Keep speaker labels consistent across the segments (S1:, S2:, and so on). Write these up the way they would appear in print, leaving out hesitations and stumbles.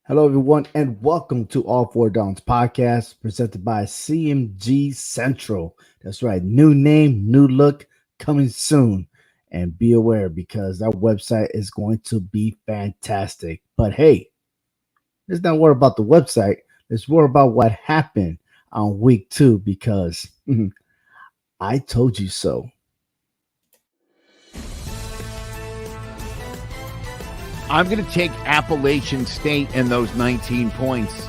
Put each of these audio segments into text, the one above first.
S1: Hello, everyone, and welcome to All Four Downs podcast presented by CMG Central. That's right, new name, new look, coming soon. And be aware because our website is going to be fantastic. But hey, let's not worry about the website. Let's worry about what happened on week 2 because I told you so.
S2: I'm going to take Appalachian State and those 19 points.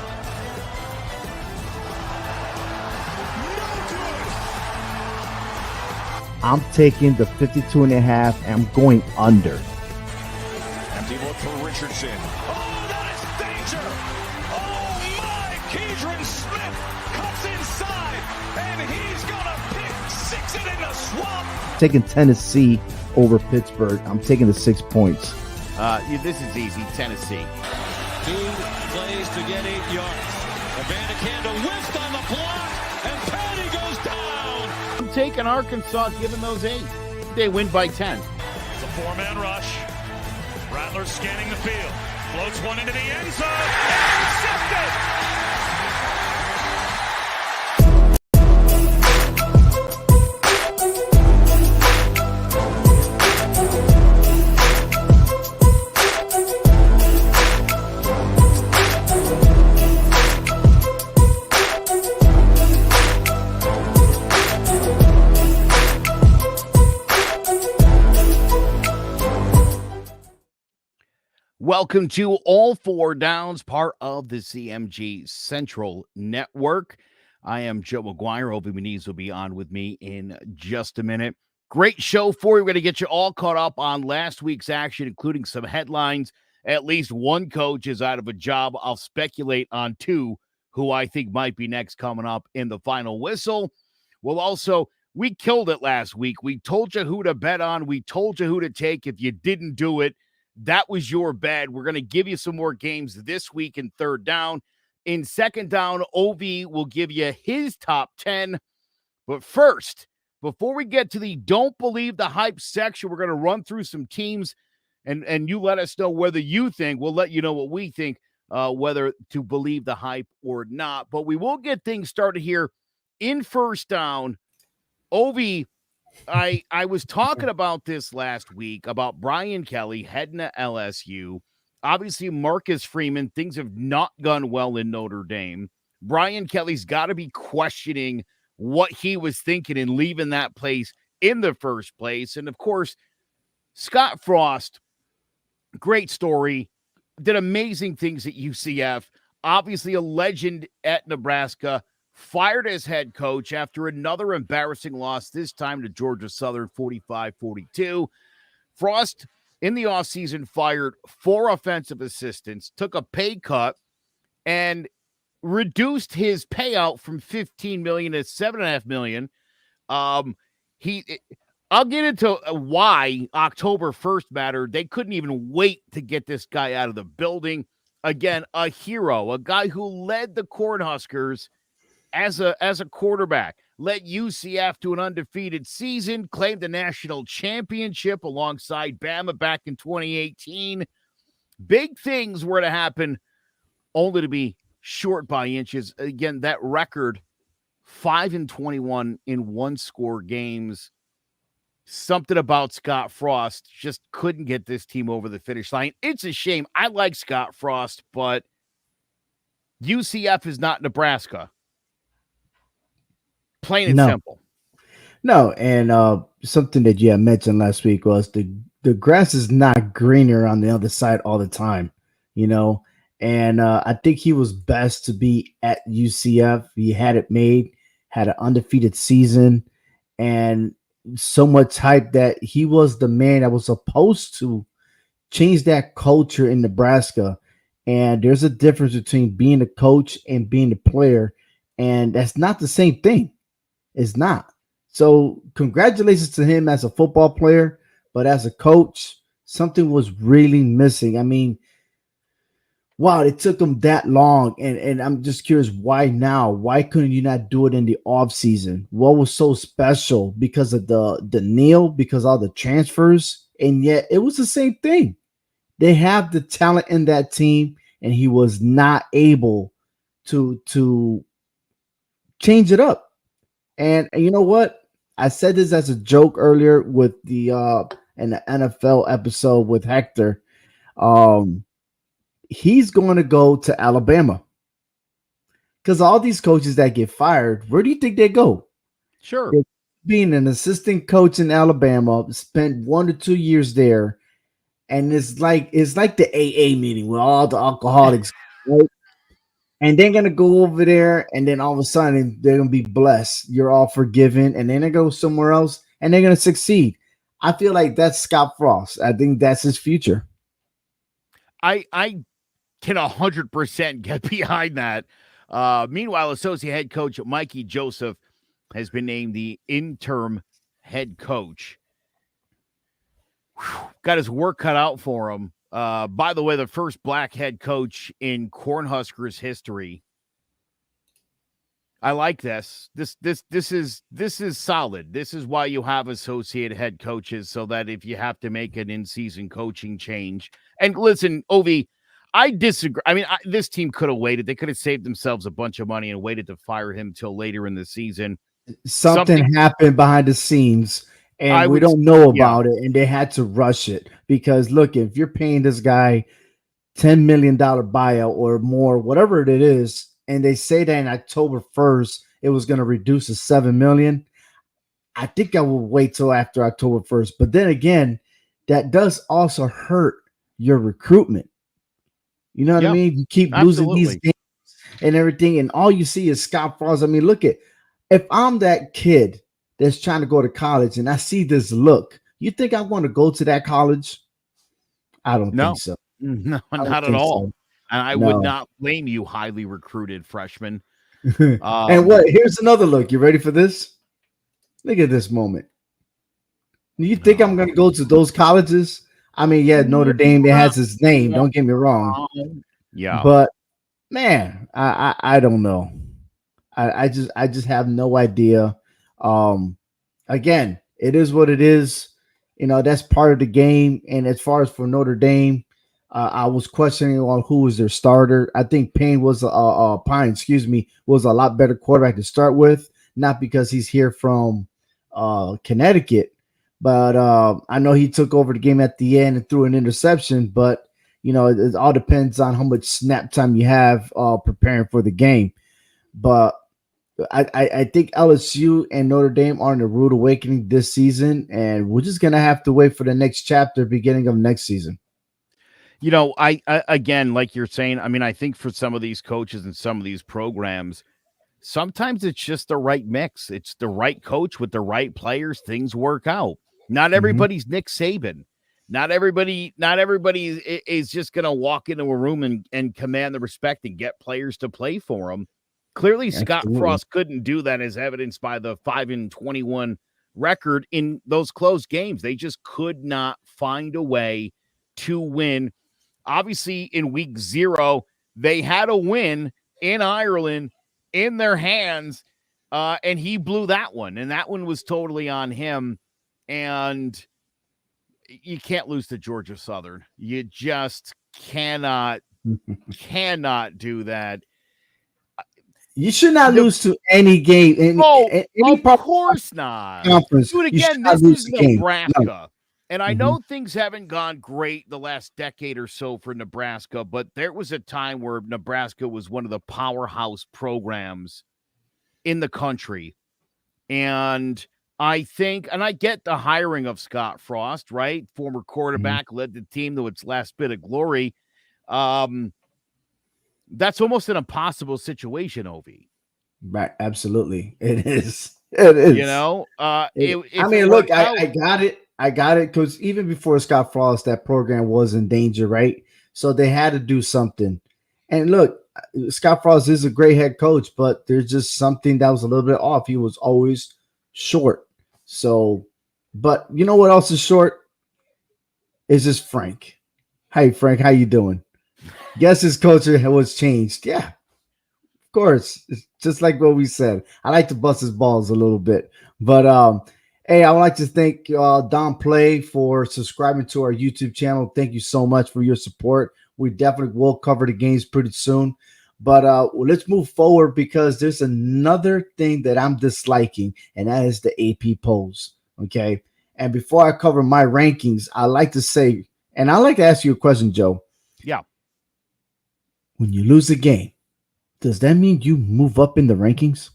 S1: I'm taking the 52 and a half, and I'm going under.
S3: Empty look for Richardson. Oh, that is danger! Oh my! Keidron Smith cuts inside, and he's gonna pick six it in the swamp.
S1: Taking Tennessee over Pittsburgh. I'm taking the 6 points.
S2: This is easy, Tennessee.
S3: 2 plays to get 8 yards. Abanikanda whiffed on the block, and Patty goes down.
S2: I'm taking Arkansas, giving those 8. They win by 10.
S3: It's a 4-man rush. Rattler scanning the field. Floats one into the end zone. Intercepted!
S2: Welcome to All Four Downs, part of the CMG Central Network. I am Joe McGuire. Obi Muniz will be on with me in just a minute. Great show for you. We're going to get you all caught up on last week's action, including some headlines. At least one coach is out of a job. I'll speculate on 2 who I think might be next coming up in the final whistle. We killed it last week. We told you who to bet on. We told you who to take. If you didn't do it, that was your bad. We're going to give you some more games this week in third down. In second down, OV will give you his top 10. But first, before we get to the don't believe the hype section, we're going to run through some teams, and you let us know whether you think, we'll let you know what we think, whether to believe the hype or not. But we will get things started here in first down. OV, I was talking about this last week about Brian Kelly heading to LSU. Obviously, Marcus Freeman, things have not gone well in Notre Dame. Brian Kelly's got to be questioning what he was thinking in leaving that place in the first place. And, of course, Scott Frost, great story, did amazing things at UCF. Obviously, a legend at Nebraska. Fired as head coach after another embarrassing loss, this time to Georgia Southern, 45-42. Frost, in the offseason, fired 4 offensive assistants, took a pay cut, and reduced his payout from $15 million to $7.5 million. I'll get into why October 1st mattered. They couldn't even wait to get this guy out of the building. Again, a hero, a guy who led the Cornhuskers as a quarterback, led UCF to an undefeated season, claimed the national championship alongside Bama back in 2018. Big things were to happen, only to be short by inches. Again, that record, 5-21 in one-score games. Something about Scott Frost just couldn't get this team over the finish line. It's a shame. I like Scott Frost, but UCF is not Nebraska. Plain and simple.
S1: No, and something that you had mentioned last week was the grass is not greener on the other side all the time, and I think he was best to be at UCF. He had it made, had an undefeated season, and so much hype that he was the man that was supposed to change that culture in Nebraska. And there's a difference between being a coach and being a player, and that's not the same thing. It's not. So congratulations to him as a football player, but as a coach, something was really missing. I mean, wow, it took him that long. And I'm just curious, why now? Why couldn't you not do it in the off season? What was so special? Because of the kneel, because all the transfers, and yet it was the same thing. They have the talent in that team. and he was not able to change it up. And you know what? I said this as a joke earlier with the in the NFL episode with Hector. Um, he's going to go to Alabama because all these coaches that get fired, where do you think they go?
S2: Sure.
S1: They're being an assistant coach in Alabama, spent 1 to 2 years there, and it's like the AA meeting with all the alcoholics, right? And they're gonna go over there, and then all of a sudden they're gonna be blessed. You're all forgiven, and then they go somewhere else, and they're gonna succeed. I feel like that's Scott Frost. I think that's his future.
S2: I can 100% get behind that. Meanwhile, associate head coach Mikey Joseph has been named the interim head coach. Whew, got his work cut out for him. By the way, the first black head coach in Cornhuskers history. I like this. This is solid. This is why you have associate head coaches, so that if you have to make an in-season coaching change. And listen, Ovi, I disagree. I mean, this team could have waited. They could have saved themselves a bunch of money and waited to fire him till later in the season.
S1: Something happened behind the scenes, and we don't know about it, and they had to rush it because look, if you're paying this guy $10 million buyout or more, whatever it is, and they say that in October 1st it was going to reduce to $7 million, I think I will wait till after October 1st. But then again, that does also hurt your recruitment. You know what I mean? You keep losing these games and everything, and all you see is Scott Frost. I mean, look at, if I'm that kid that's trying to go to college and I see this look, you think I want to go to that college? I don't think so.
S2: No, not at all. So. And I would not blame you, highly recruited freshman.
S1: And what? Here's another look. You ready for this? Look at this moment. You think I'm going to go to those colleges? I mean, yeah, Notre Dame, it has his name. Don't get me wrong.
S2: Yeah.
S1: But, man, I don't know. I just have no idea. Again, it is what it is. You know, that's part of the game. And as far as for Notre Dame, I was questioning on who was their starter. I think Pine was a lot better quarterback to start with, not because he's here from Connecticut, but I know he took over the game at the end and threw an interception. But you know, it all depends on how much snap time you have preparing for the game. But I think LSU and Notre Dame are in a rude awakening this season, and we're just gonna have to wait for the next chapter, beginning of next season.
S2: You know, I again, like you're saying, I mean, I think for some of these coaches and some of these programs, sometimes it's just the right mix. It's the right coach with the right players. Things work out. Not everybody's Nick Saban. Not everybody is just going to walk into a room and command the respect and get players to play for them. Clearly, Scott Frost couldn't do that, as evidenced by the 5-21 record in those close games. They just could not find a way to win. Obviously, in week 0, they had a win in Ireland in their hands, and he blew that one, and that one was totally on him. And you can't lose to Georgia Southern. You just cannot do that.
S1: You should not lose to any game.
S2: Of course not.
S1: Conference.
S2: Dude, again, this is Nebraska. No. And I know things haven't gone great the last decade or so for Nebraska, but there was a time where Nebraska was one of the powerhouse programs in the country. And I think, and I get the hiring of Scott Frost, right? Former quarterback, led the team to its last bit of glory. That's almost an impossible situation, Ovi.
S1: Right, absolutely. It is. It is.
S2: You know,
S1: I mean, look, I got it. I got it because even before Scott Frost, that program was in danger, right? So they had to do something. And look, Scott Frost is a great head coach, but there's just something that was a little bit off. He was always short. So, but you know what else is short? Is just Frank. Hey, Frank, how you doing? Guess his culture was changed. Yeah, of course. It's just like what we said. I like to bust his balls a little bit. But hey, I would like to thank Don Play for subscribing to our YouTube channel. Thank you so much for your support. We definitely will cover the games pretty soon. But let's move forward because there's another thing that I'm disliking, and that is the AP polls. Okay. And before I cover my rankings, I like to say, and I like to ask you a question, Joe.
S2: Yeah.
S1: When you lose a game, does that mean you move up in the rankings?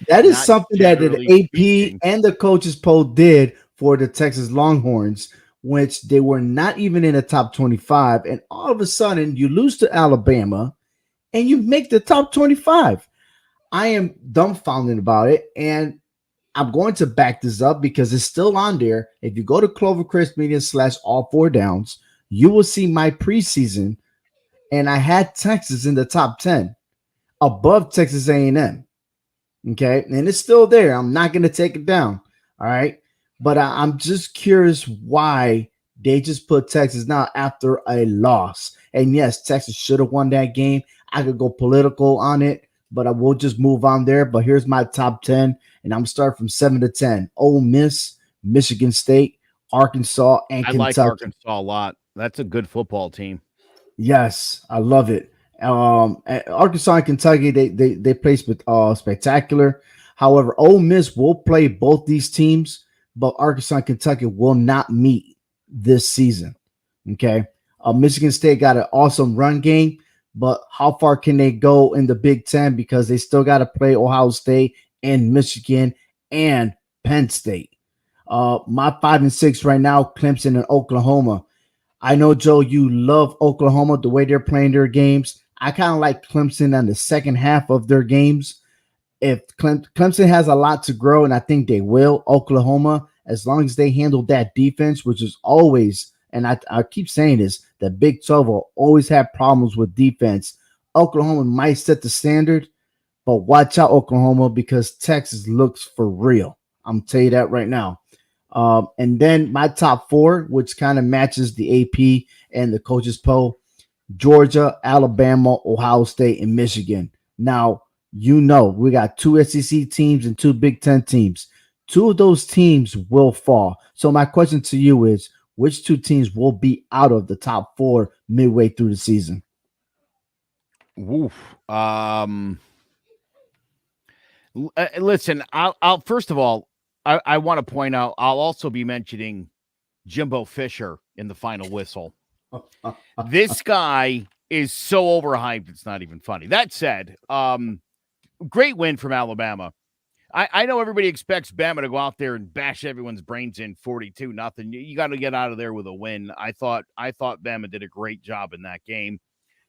S1: That is
S2: Not
S1: something that the
S2: generally
S1: AP
S2: speaking.
S1: and the coaches poll did for the Texas Longhorns, which they were not even in the top 25. And all of a sudden, you lose to Alabama and you make the top 25. I am dumbfounded about it. And I'm going to back this up because it's still on there. If you go to Clovercrest Media / all four downs, you will see my preseason. And I had Texas in the top 10 above Texas A&M. Okay. And it's still there. I'm not going to take it down. All right. But I'm just curious why they just put Texas now after a loss. And yes, Texas should have won that game. I could go political on it, but I will just move on there. But here's my top 10, and I'm starting from 7 to 10. Ole Miss, Michigan State, Arkansas, and
S2: I like
S1: Kentucky.
S2: Arkansas a lot. That's a good football team.
S1: Yes, I love it. Arkansas and Kentucky, they play spectacular. However, Ole Miss will play both these teams, but Arkansas and Kentucky will not meet this season. Okay. Michigan State got an awesome run game, but how far can they go in the Big Ten because they still got to play Ohio State and Michigan and Penn State. My 5 and 6 right now, Clemson and Oklahoma. I know, Joe, you love Oklahoma, the way they're playing their games. I kind of like Clemson on the second half of their games. If Clemson has a lot to grow, and I think they will, Oklahoma, as long as they handle that defense, which is always, and I keep saying this, the Big 12 will always have problems with defense. Oklahoma might set the standard, but watch out, Oklahoma, because Texas looks for real. I'm tell you that right now. And then my top 4, which kind of matches the AP and the coaches poll: Georgia, Alabama, Ohio State, and Michigan. Now, we got 2 SEC teams and 2 Big Ten teams. 2 of those teams will fall. So my question to you is, which 2 teams will be out of the top 4 midway through the season?
S2: Woof. Listen, I'll first of all, I want to point out, I'll also be mentioning Jimbo Fisher in the final whistle. This guy is so overhyped, it's not even funny. That said, great win from Alabama. I know everybody expects Bama to go out there and bash everyone's brains in 42-0. You got to get out of there with a win. I thought Bama did a great job in that game.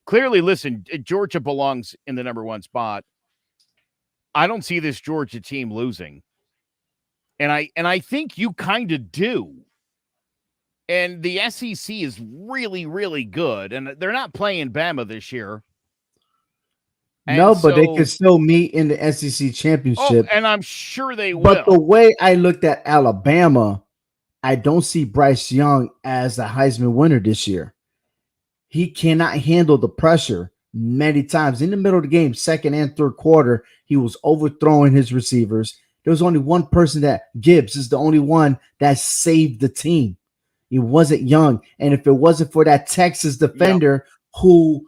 S2: Clearly, listen, Georgia belongs in the number 1 spot. I don't see this Georgia team losing. And I think you kind of do. And the SEC is really, really good. And they're not playing Bama this year.
S1: No, but they can still meet in the SEC championship.
S2: Oh, and I'm sure they will.
S1: But the way I looked at Alabama, I don't see Bryce Young as a Heisman winner this year. He cannot handle the pressure many times. In the middle of the game, second and third quarter, he was overthrowing his receivers. There was only one person Gibbs is the only one that saved the team. It wasn't Young. And if it wasn't for that Texas defender who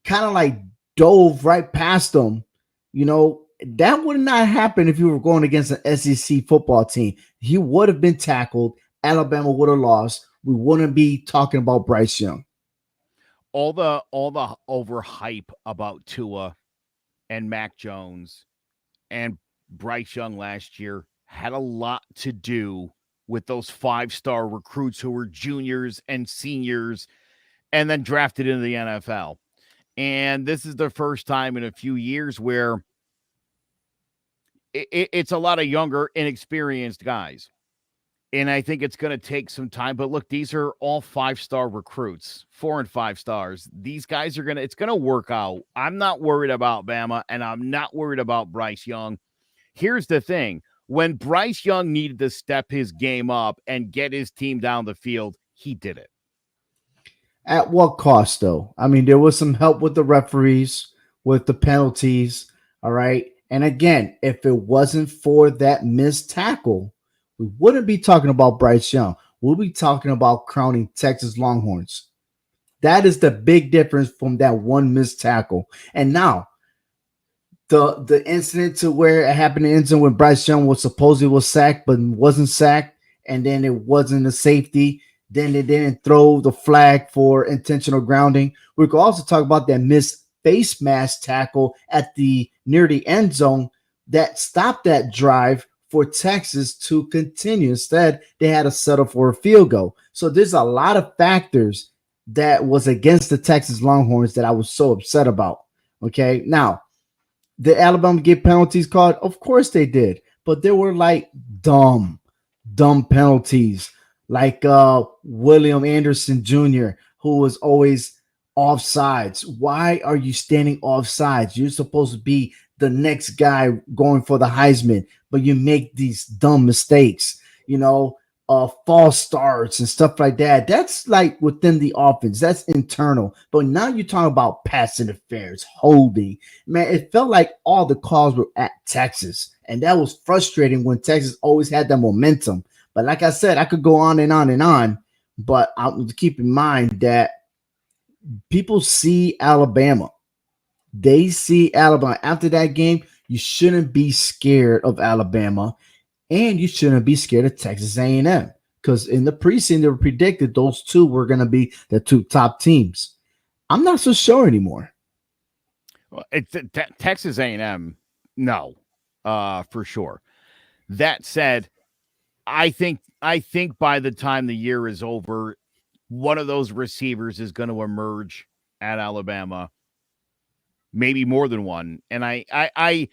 S1: kind of like dove right past him, that would not happen if you were going against an SEC football team. He would have been tackled. Alabama would have lost. We wouldn't be talking about Bryce Young.
S2: All the overhype about Tua and Mac Jones and Bryce Young last year had a lot to do with those 5-star recruits who were juniors and seniors and then drafted into the NFL. And this is the first time in a few years where it's a lot of younger, inexperienced guys. And I think it's going to take some time. But look, these are all 5-star recruits, 4 and 5 stars. These guys it's going to work out. I'm not worried about Bama, and I'm not worried about Bryce Young. Here's the thing. When Bryce Young needed to step his game up and get his team down the field, he did it.
S1: At what cost, though? I mean, there was some help with the referees, with the penalties, all right? And again, if it wasn't for that missed tackle, we wouldn't be talking about Bryce Young. we'll be talking about crowning Texas Longhorns. That is the big difference from that one missed tackle. And now the incident to where it happened in Ensign when Bryce Young was supposedly sacked but wasn't sacked, and then it wasn't a safety. Then they didn't throw the flag for intentional grounding. We could also talk about that missed face mask tackle at the near the end zone that stopped that drive for Texas to continue. Instead, they had to settle for a field goal. So there's a lot of factors that was against the Texas Longhorns that I was so upset about. Okay, now did Alabama get penalties called? Of course they did, but they were like dumb penalties, like William Anderson Jr., who was always offsides. Why are you standing offsides? You're supposed to be the next guy going for the Heisman, but you make these dumb mistakes, false starts and stuff like that. That's like within the offense. That's internal. But now you're talking about pass interference, holding. Man, it felt like all the calls were at Texas. And that was frustrating when Texas always had that momentum. But like I said, I could go on and on and on. But I'll keep in mind that people see Alabama. They see Alabama. After that game, you shouldn't be scared of Alabama. And you shouldn't be scared of Texas A&M, because in the preseason, they were predicted those two were going to be the two top teams. I'm not so sure anymore.
S2: Well, it's Texas A&M, no, for sure. That said, I think by the time the year is over, one of those receivers is going to emerge at Alabama, maybe more than one, and I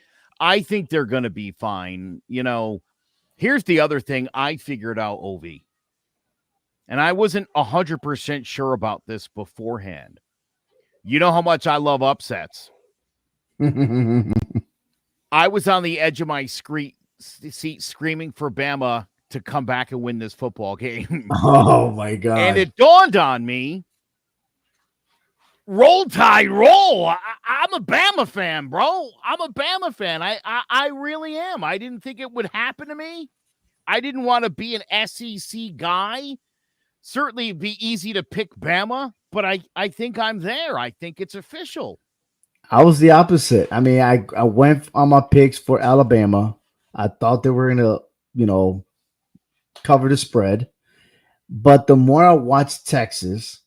S2: think they're going to be fine. Here's the other thing I figured out, Ovi, and I wasn't 100% sure about this beforehand. You know how much I love upsets. I was on the edge of my seat screaming for Bama to come back and win this football game.
S1: Oh, my God.
S2: And it dawned on me, roll Tide, roll. I'm a Bama fan, bro. I'm a Bama fan. I really am. I didn't think it would happen to me. I didn't want to be an SEC guy. Certainly it'd be easy to pick Bama, but I think I'm there. I think it's official.
S1: I was the opposite. I mean, I went on my picks for Alabama. I thought they were going to, cover the spread. But the more I watched Texas,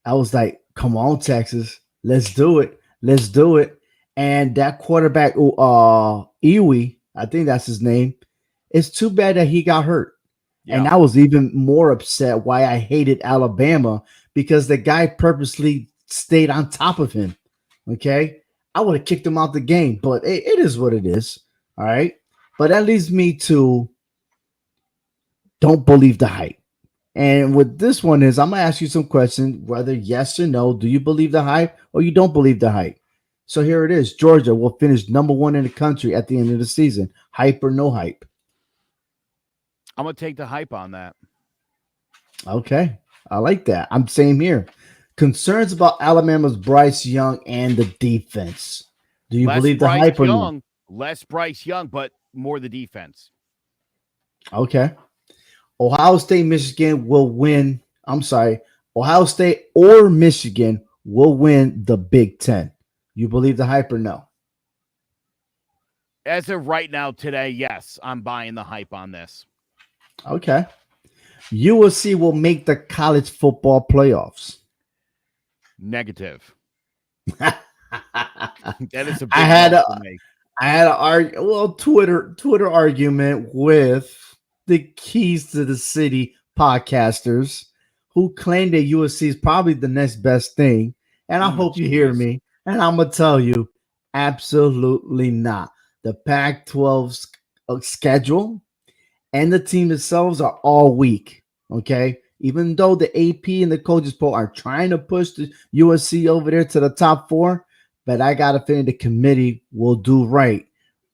S1: I was like, come on, Texas. Let's do it. Let's do it. And that quarterback, Iwi, I think that's his name. It's too bad that he got hurt. Yeah. And I was even more upset why I hated Alabama, because the guy purposely stayed on top of him. Okay. I would have kicked him out the game, but it is what it is. All right. But that leads me to don't believe the hype. And with this one is, I'm going to ask you some questions, whether yes or no. Do you believe the hype or you don't believe the hype? So here it is. Georgia will finish #1 in the country at the end of the season. Hype or no hype?
S2: I'm going to take the hype on that.
S1: Okay. I like that. I'm same here. Concerns about Alabama's Bryce Young and the defense. Do you believe the hype or no?
S2: Less Bryce Young, but more the defense.
S1: Okay. Ohio State, Michigan will win. I'm sorry. Ohio State or Michigan will win the Big Ten. You believe the hype or no?
S2: As of right now, today, yes, I'm buying the hype on this.
S1: Okay. USC will make the college football playoffs.
S2: Negative. That is a big I had
S1: a Twitter argument with the Keys to the City podcasters who claim that USC is probably the next best thing. And I hope you hear me. And I'm going to tell you, absolutely not. The Pac-12 schedule and the team themselves are all weak. Okay. Even though the AP and the coaches poll are trying to push the USC over there to the top 4, but I got a feeling the committee will do right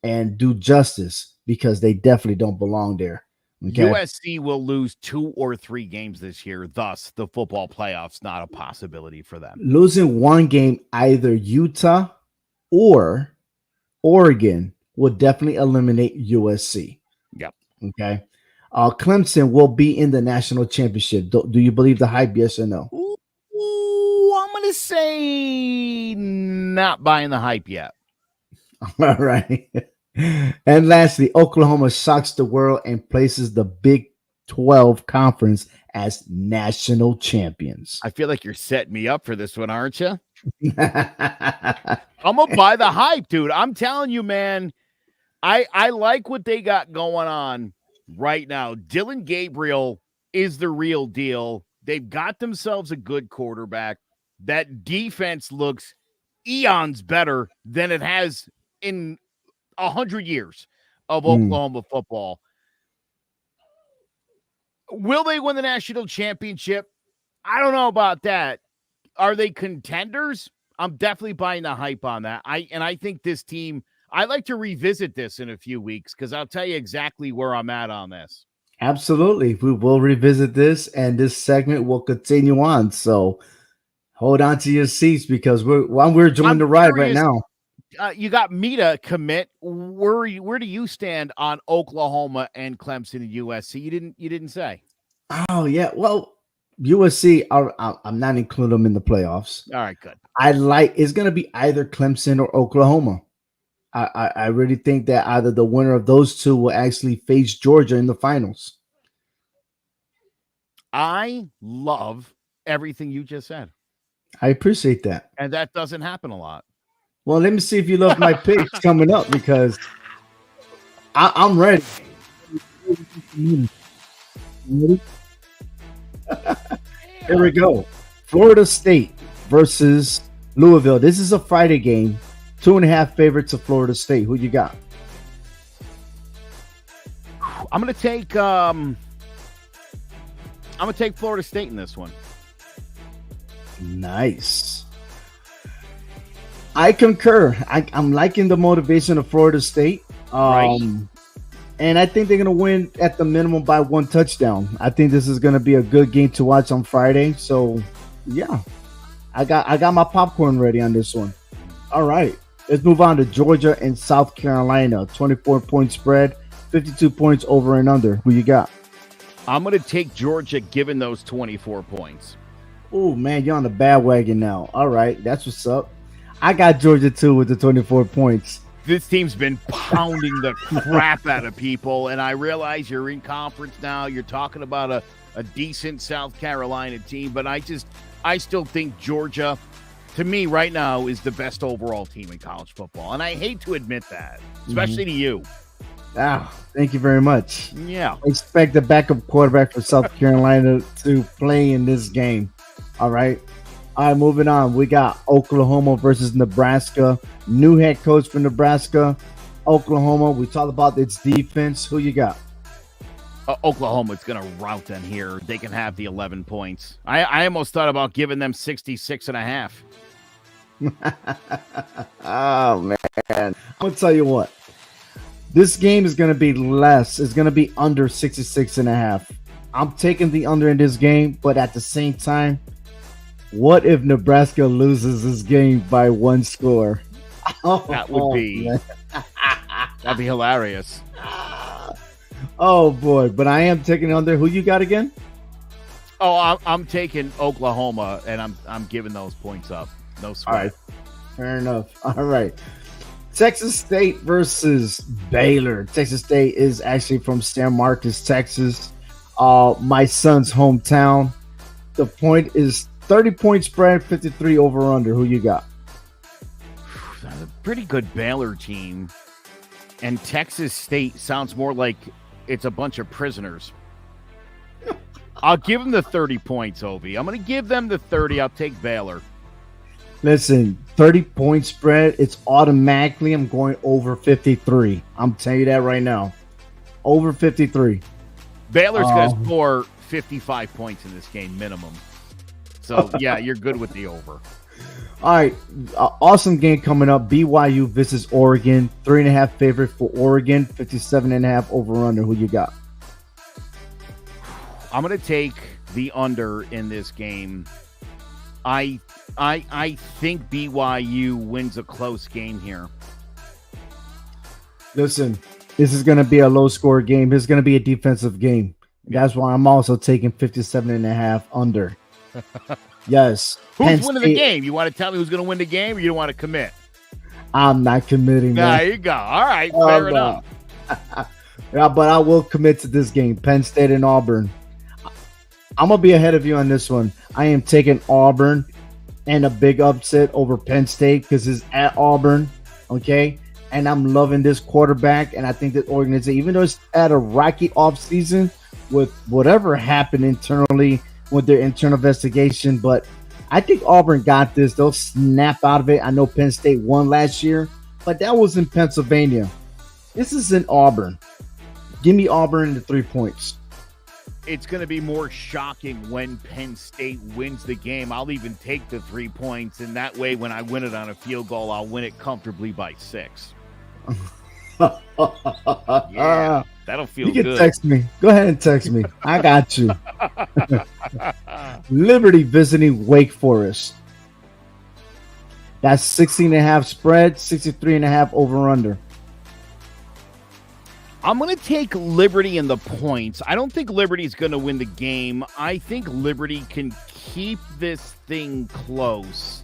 S1: and do justice, because they definitely don't belong there. Okay?
S2: USC will lose 2 or 3 games this year. Thus, the football playoffs not a possibility for them.
S1: Losing one game, either Utah or Oregon, will definitely eliminate USC.
S2: Yep.
S1: Okay. Clemson will be in the national championship. Do you believe the hype? Yes or no?
S2: Ooh, I'm going to say not buying the hype yet.
S1: All right. And lastly, Oklahoma shocks the world and places the Big 12 conference as national champions.
S2: I feel like you're setting me up for this one, aren't you? I'm going to buy the hype, dude. I'm telling you, man. I like what they got going on right now. Dylan Gabriel is the real deal. They've got themselves a good quarterback. That defense looks eons better than it has in 100 years of Oklahoma football. Will they win the national championship? I don't know about that. Are they contenders? I'm definitely buying the hype on that. I think this team, I'd like to revisit this in a few weeks because I'll tell you exactly where I'm at on this.
S1: Absolutely. We will revisit this, and this segment will continue on. So hold on to your seats because we're enjoying the ride right now.
S2: You got me to commit. Where do you stand on Oklahoma and Clemson and USC? You didn't say.
S1: Oh yeah. Well, USC, I'm not including them in the playoffs.
S2: All right, good.
S1: It's going to be either Clemson or Oklahoma. I really think that either the winner of those two will actually face Georgia in the finals.
S2: I love everything you just said.
S1: I appreciate that.
S2: And that doesn't happen a lot.
S1: Well, let me see if you love my picks coming up because I'm ready. Ready? Here we go. Florida State versus Louisville. This is a Friday game. 2.5 favorites of Florida State. Who you got?
S2: I'm gonna take Florida State in this one.
S1: Nice. I concur. I'm liking the motivation of Florida State.
S2: Right.
S1: And I think they're going to win at the minimum by 1 touchdown. I think this is going to be a good game to watch on Friday. So, yeah, I got my popcorn ready on this one. All right, let's move on to Georgia and South Carolina. 24-point spread, 52 points over and under. Who you got?
S2: I'm going to take Georgia given those 24 points.
S1: Oh, man, you're on the bandwagon now. All right, that's what's up. I got Georgia, too, with the 24 points.
S2: This team's been pounding the crap out of people, and I realize you're in conference now. You're talking about a decent South Carolina team, but I still think Georgia, to me right now, is the best overall team in college football. And I hate to admit that, especially to you.
S1: Ah, thank you very much.
S2: Yeah.
S1: I expect the backup quarterback for South Carolina to play in this game. All right. All right, moving on. We got Oklahoma versus Nebraska. New head coach for Nebraska. Oklahoma, we talked about its defense. Who you got?
S2: Oklahoma's going to rout them here. They can have the 11 points. I almost thought about giving them 66.5.
S1: Oh, man. I'm going to tell you what. This game is going to be less. It's going to be under 66.5. I'm taking the under in this game, but at the same time, what if Nebraska loses this game by 1 score?
S2: That would be that'd be hilarious.
S1: Oh boy, but I am taking under. Who you got again?
S2: Oh, I'm taking Oklahoma, and I'm giving those points up. No sweat.
S1: All right, fair enough. All right, Texas State versus Baylor. Texas State is actually from San Marcos, Texas. My son's hometown. The point is 30-point spread, 53 over under. Who you got?
S2: A pretty good Baylor team, and Texas State sounds more like it's a bunch of prisoners. I'll give them the 30 points, Ovi. I'm going to give them the 30. I'll take Baylor.
S1: Listen, 30-point spread, it's automatically I'm going over 53. I'm telling you that right now. Over 53.
S2: Baylor's going to score 55 points in this game minimum. So, yeah, you're good with the over.
S1: All right, awesome game coming up. BYU versus Oregon. 3.5 favorite for Oregon. 57.5 over under. Who you got?
S2: I'm going to take the under in this game. I think BYU wins a close game here.
S1: Listen, This is going to be a low score game. This is going to be a defensive game. That's why I'm also taking 57.5 under. Yes.
S2: Who's winning the game? You want to tell me who's going to win the game, or you don't want to commit?
S1: I'm not committing.
S2: There you go. All right, fair enough.
S1: Yeah, but I will commit to this game. Penn State and Auburn. I'm going to be ahead of you on this one. I am taking Auburn and a big upset over Penn State because it's at Auburn, okay? And I'm loving this quarterback, and I think that organization, even though it's at a rocky offseason with whatever happened internally with their internal investigation, but I think Auburn got this. They'll snap out of it. I know Penn State won last year, but that was in Pennsylvania. This is in Auburn. Give me Auburn the 3 points.
S2: It's going to be more shocking when Penn State wins the game. I'll even take the 3 points, and that way when I win it on a field goal, I'll win it comfortably by 6. Yeah, that'll feel good.
S1: You can text me. Go ahead and text me. I got you. Liberty visiting Wake Forest. That's 16.5 spread, 63.5 over under.
S2: I'm going to take Liberty in the points. I don't think Liberty's going to win the game. I think Liberty can keep this thing close.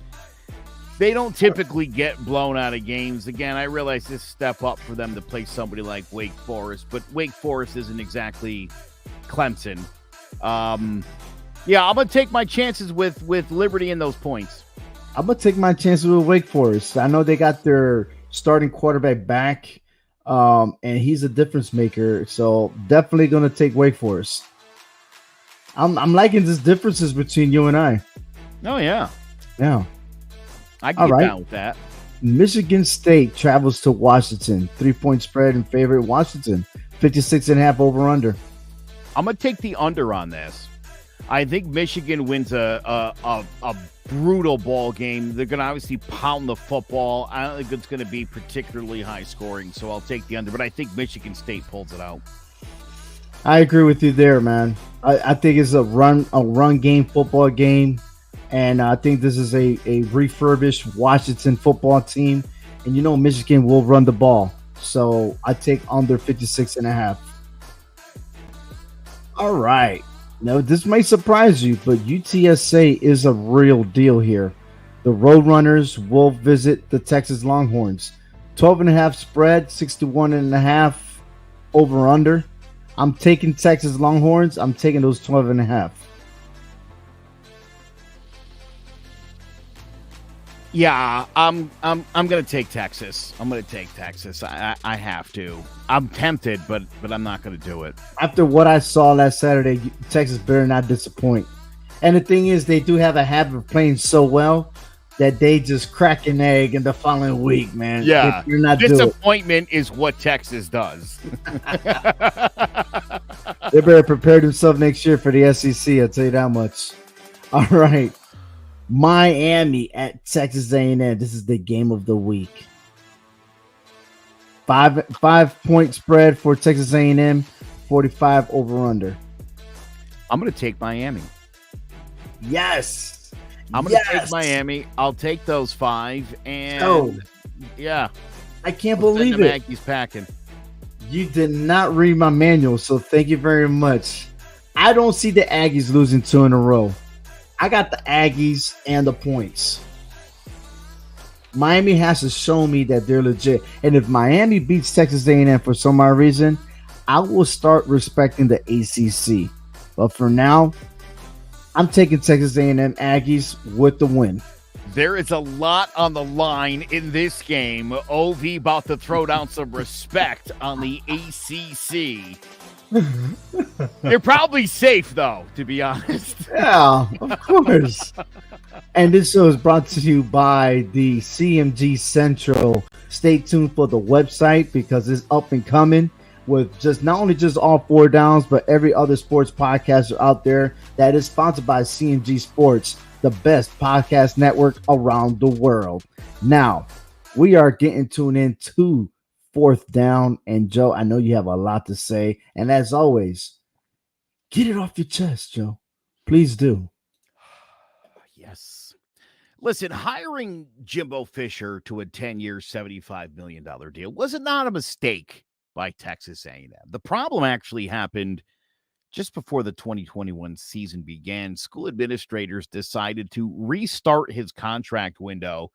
S2: They don't typically get blown out of games. Again, I realize this step up for them to play somebody like Wake Forest, but Wake Forest isn't exactly Clemson. Yeah, I'm going to take my chances with Liberty in those points.
S1: I'm going to take my chances with Wake Forest. I know they got their starting quarterback back. And he's a difference maker, so definitely going to take Wake Forest. I'm liking these differences between you and I.
S2: Oh, yeah.
S1: Yeah.
S2: I can get down with that.
S1: Michigan State travels to Washington. 3-point spread in favor of Washington. 56.5 over under.
S2: I'm going to take the under on this. I think Michigan wins a brutal ball game. They're going to obviously pound the football. I don't think it's going to be particularly high scoring, so I'll take the under. But I think Michigan State pulls it out.
S1: I agree with you there, man. I think it's a run game, football game, and I think this is a refurbished Washington football team. And you know Michigan will run the ball, so I take under 56.5. All right. Now, this may surprise you, but UTSA is a real deal here. The Roadrunners will visit the Texas Longhorns. 12.5 spread, 61.5 over under. I'm taking Texas Longhorns. I'm taking those 12.5.
S2: Yeah, I'm going to take Texas. I'm going to take Texas. I have to. I'm tempted, but I'm not going to do it.
S1: After what I saw last Saturday, Texas better not disappoint. And the thing is, they do have a habit of playing so well that they just crack an egg in the following week, man.
S2: Yeah,
S1: not
S2: disappointment is what Texas does.
S1: They better prepare themselves next year for the SEC, I'll tell you that much. All right. Miami at Texas A&M. This is the game of the week. 5-point spread for Texas A&M, 45 over under.
S2: I'm going to take Miami.
S1: Yes.
S2: I'm going to take Miami. I'll take those 5. And yeah.
S1: I can't believe it.
S2: Aggies packing.
S1: You did not read my manual, so thank you very much. I don't see the Aggies losing 2 in a row. I got the Aggies and the points. Miami has to show me that they're legit. And if Miami beats Texas A&M for some odd reason, I will start respecting the ACC. But for now, I'm taking Texas A&M Aggies with the win.
S2: There is a lot on the line in this game. OV about to throw down some respect on the ACC. They're probably safe, though, to be honest.
S1: Yeah, of course. And this show is brought to you by the CMG Central. Stay tuned for the website because it's up and coming with just not only just all 4 downs, but every other sports podcaster out there that is sponsored by CMG Sports, the best podcast network around the world. Now, we are getting tuned in to 4th down. And Joe, I know you have a lot to say. And as always, get it off your chest, Joe. Please do.
S2: Yes. Listen, hiring Jimbo Fisher to a 10-year, $75 million deal was it not a mistake by Texas A&M. The problem actually happened just before the 2021 season began. School administrators decided to restart his contract window,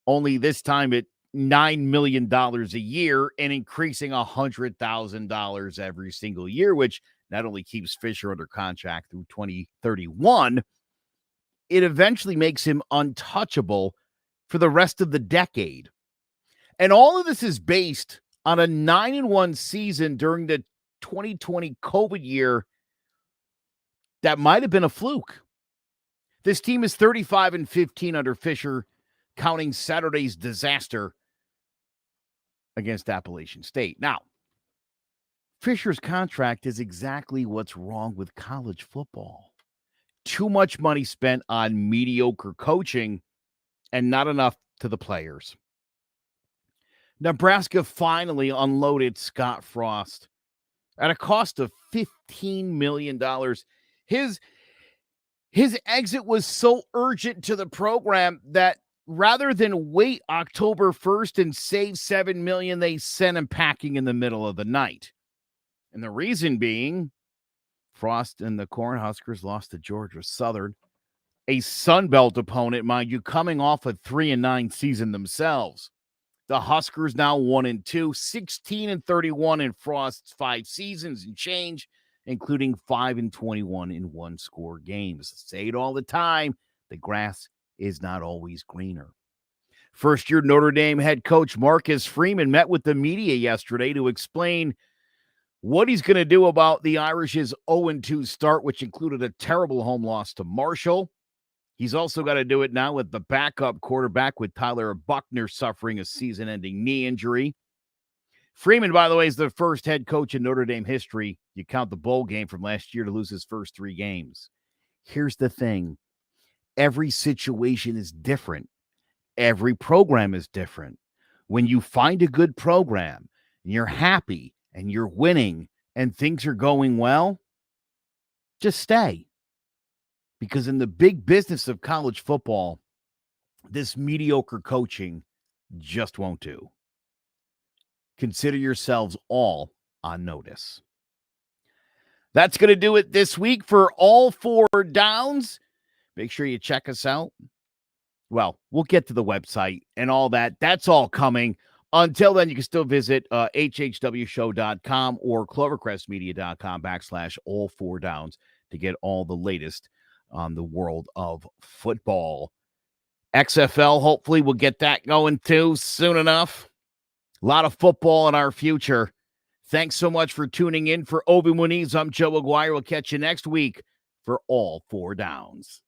S2: only this time at $9 million a year and increasing $100,000 every single year, which not only keeps Fisher under contract through 2031, it eventually makes him untouchable for the rest of the decade. And all of this is based on a 9-1 season during the 2020 COVID year that might have been a fluke. This team is 35-15 under Fisher, counting Saturday's disaster against Appalachian State. Now, Fisher's contract is exactly what's wrong with college football. Too much money spent on mediocre coaching and not enough to the players. Nebraska finally unloaded Scott Frost at a cost of $15 million. His exit was so urgent to the program that rather than wait October 1st and save $7 million, they sent him packing in the middle of the night. And the reason being, Frost and the Cornhuskers lost to Georgia Southern, a Sun Belt opponent, mind you, coming off a 3-9 season themselves. The Huskers now 1-2, 16-31 in Frost's 5 seasons and change, including 5-21 in one-score games. Say it all the time, the grass is not always greener. First-year Notre Dame head coach Marcus Freeman met with the media yesterday to explain what he's going to do about the Irish's 0-2 start, which included a terrible home loss to Marshall. He's also got to do it now with the backup quarterback, with Tyler Buckner suffering a season-ending knee injury. Freeman, by the way, is the first head coach in Notre Dame history, you count the bowl game from last year, to lose his first 3 games. Here's the thing. Every situation is different. Every program is different. When you find a good program and you're happy and you're winning and things are going well, just stay. Because in the big business of college football, this mediocre coaching just won't do. Consider yourselves all on notice. That's going to do it this week for All 4 Downs. Make sure you check us out. Well, we'll get to the website and all that. That's all coming. Until then, you can still visit hhwshow.com or clovercrestmedia.com/all4downs to get all the latest on the world of football. XFL, hopefully we'll get that going too soon enough. A lot of football in our future. Thanks so much for tuning in. For Obi Muniz, I'm Joe Aguirre. We'll catch you next week for All 4 Downs.